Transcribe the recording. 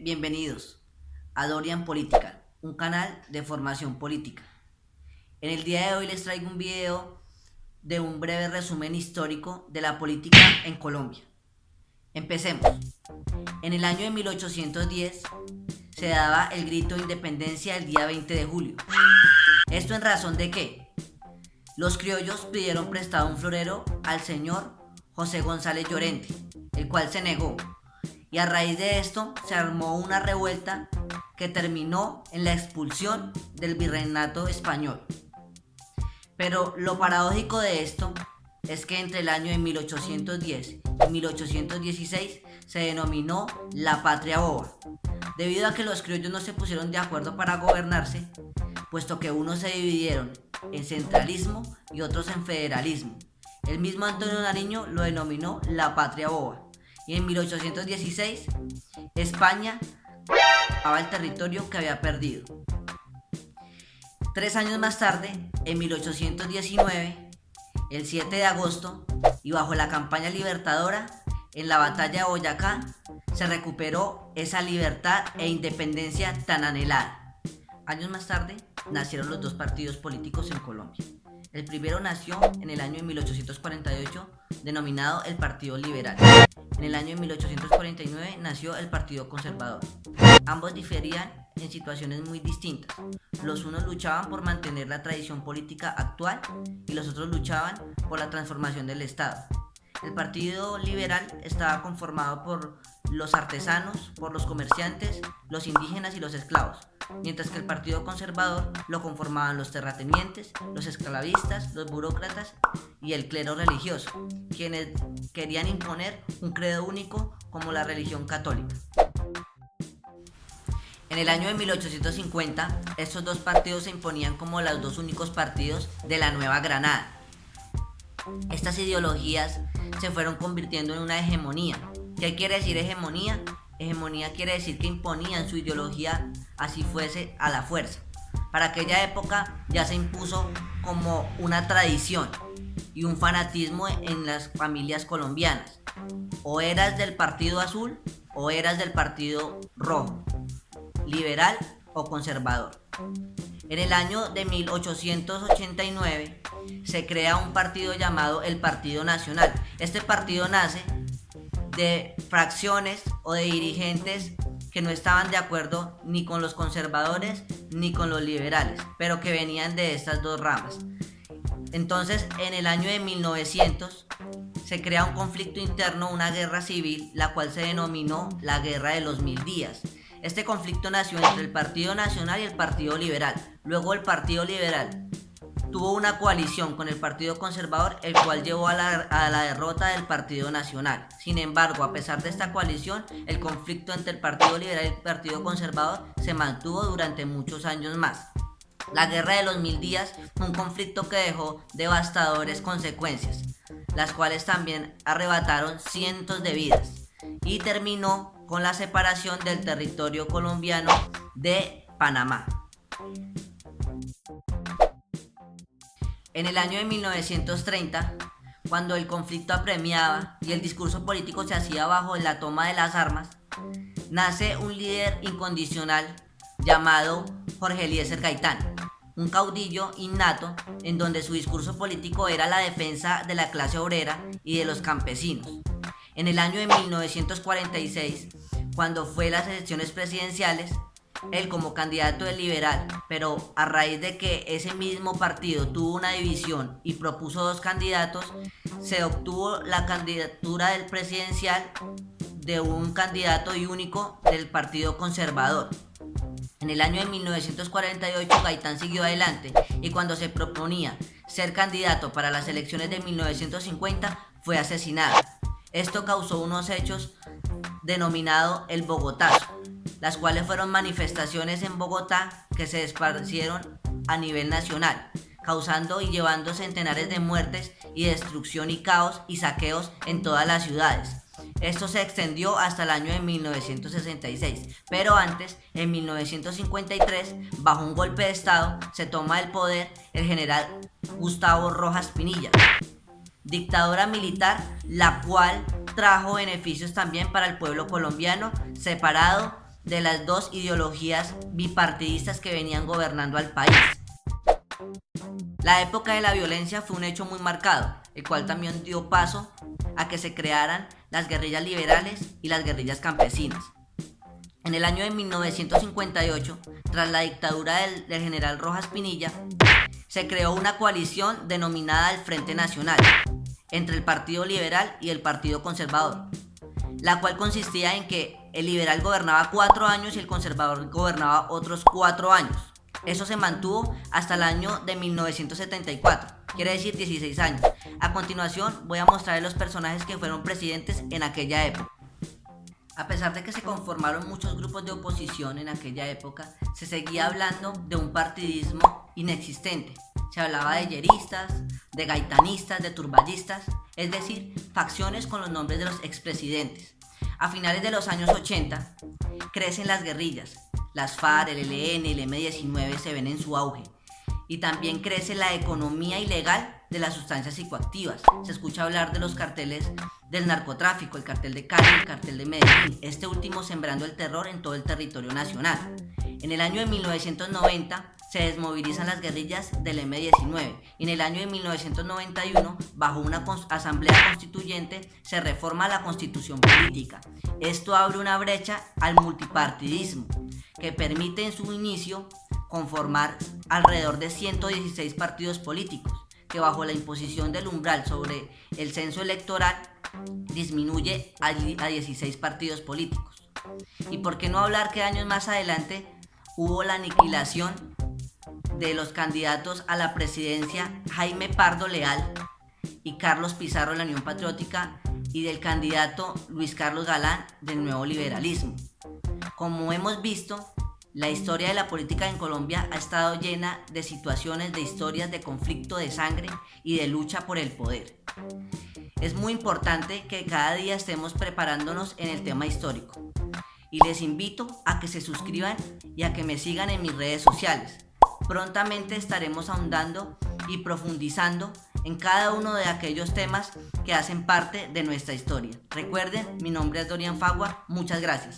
Bienvenidos a Dorian Political, un canal de formación política. En el día de hoy les traigo un video de un breve resumen histórico de la política en Colombia. Empecemos. En el año de 1810 se daba el grito de independencia el día 20 de julio. Esto en razón de que los criollos pidieron prestado un florero al señor José González Llorente, el cual se negó. Y a raíz de esto se armó una revuelta que terminó en la expulsión del virreinato español. Pero lo paradójico de esto es que entre el año de 1810 y 1816 se denominó la Patria Boba, debido a que los criollos no se pusieron de acuerdo para gobernarse, puesto que unos se dividieron en centralismo y otros en federalismo. El mismo Antonio Nariño lo denominó la Patria Boba. Y en 1816, España ocupaba el territorio que había perdido. 3 años más tarde, en 1819, el 7 de agosto, y bajo la campaña libertadora, en la batalla de Boyacá, se recuperó esa libertad e independencia tan anhelada. Años más tarde, nacieron los dos partidos políticos en Colombia. El primero nació en el año de 1848, denominado el Partido Liberal. En el año de 1849 nació el Partido Conservador. Ambos diferían en situaciones muy distintas. Los unos luchaban por mantener la tradición política actual y los otros luchaban por la transformación del Estado. El Partido Liberal estaba conformado por los artesanos, por los comerciantes, los indígenas y los esclavos, mientras que el Partido Conservador lo conformaban los terratenientes, los esclavistas, los burócratas y el clero religioso, quienes querían imponer un credo único como la religión católica. En el año de 1850, estos dos partidos se imponían como los dos únicos partidos de la Nueva Granada. Estas ideologías se fueron convirtiendo en una hegemonía. ¿Qué quiere decir hegemonía? Hegemonía quiere decir que imponían su ideología así fuese a la fuerza. Para aquella época ya se impuso como una tradición y un fanatismo en las familias colombianas. O eras del partido azul o eras del partido rojo, liberal o conservador. En el año de 1889 se crea un partido llamado el Partido Nacional. Este partido nace de fracciones o de dirigentes que no estaban de acuerdo ni con los conservadores ni con los liberales, pero que venían de estas dos ramas. Entonces, en el año de 1900 se crea un conflicto interno, una guerra civil, la cual se denominó la Guerra de los 1000 días. Este conflicto nació entre el Partido Nacional y el Partido Liberal. Luego el Partido Liberal tuvo una coalición con el Partido Conservador, el cual llevó a la derrota del Partido Nacional. Sin embargo, a pesar de esta coalición, el conflicto entre el Partido Liberal y el Partido Conservador se mantuvo durante muchos años más. La Guerra de los 1000 días fue un conflicto que dejó devastadores consecuencias, las cuales también arrebataron cientos de vidas, y terminó con la separación del territorio colombiano de Panamá. En el año de 1930, cuando el conflicto apremiaba y el discurso político se hacía bajo la toma de las armas, nace un líder incondicional llamado Jorge Eliezer Gaitán, un caudillo innato en donde su discurso político era la defensa de la clase obrera y de los campesinos. En el año de 1946, cuando fue las elecciones presidenciales, él como candidato del liberal, pero a raíz de que ese mismo partido tuvo una división y propuso dos candidatos, se obtuvo la candidatura del presidencial de un candidato y único del Partido Conservador. En el año de 1948 Gaitán siguió adelante y cuando se proponía ser candidato para las elecciones de 1950 fue asesinado. Esto causó unos hechos denominados el Bogotazo, las cuales fueron manifestaciones en Bogotá que se esparcieron a nivel nacional, causando y llevando centenares de muertes y destrucción y caos y saqueos en todas las ciudades. Esto se extendió hasta el año de 1966, pero antes, en 1953, bajo un golpe de estado, se toma el poder el general Gustavo Rojas Pinilla, dictadura militar, la cual trajo beneficios también para el pueblo colombiano, separado de las dos ideologías bipartidistas que venían gobernando al país. La época de la violencia fue un hecho muy marcado, el cual también dio paso a que se crearan las guerrillas liberales y las guerrillas campesinas. En el año de 1958, tras la dictadura del general Rojas Pinilla, se creó una coalición denominada el Frente Nacional entre el Partido Liberal y el Partido Conservador, la cual consistía en que el liberal gobernaba 4 años y el conservador gobernaba otros 4 años. Eso se mantuvo hasta el año de 1974, quiere decir 16 años. A continuación voy a mostrarles los personajes que fueron presidentes en aquella época. A pesar de que se conformaron muchos grupos de oposición en aquella época, se seguía hablando de un partidismo inexistente. Se hablaba de yeristas, de gaitanistas, de turballistas, es decir, facciones con los nombres de los expresidentes. A finales de los años 80, crecen las guerrillas. Las FARC, el ELN, el M-19 se ven en su auge. Y también crece la economía ilegal de las sustancias psicoactivas. Se escucha hablar de los carteles del narcotráfico, el cartel de Cali, el cartel de Medellín, este último sembrando el terror en todo el territorio nacional. En el año de 1990 se desmovilizan las guerrillas del M-19 y en el año de 1991, bajo una asamblea constituyente, se reforma la constitución política. Esto abre una brecha al multipartidismo que permite en su inicio conformar alrededor de 116 partidos políticos, que bajo la imposición del umbral sobre el censo electoral disminuye a 16 partidos políticos. Y por qué no hablar que años más adelante hubo la aniquilación de los candidatos a la presidencia Jaime Pardo Leal y Carlos Pizarro de la Unión Patriótica y del candidato Luis Carlos Galán del Nuevo Liberalismo. Como hemos visto, la historia de la política en Colombia ha estado llena de situaciones, de historias de conflicto, de sangre y de lucha por el poder. Es muy importante que cada día estemos preparándonos en el tema histórico. Y les invito a que se suscriban y a que me sigan en mis redes sociales. Prontamente estaremos ahondando y profundizando en cada uno de aquellos temas que hacen parte de nuestra historia. Recuerden, mi nombre es Dorian Fagua, muchas gracias.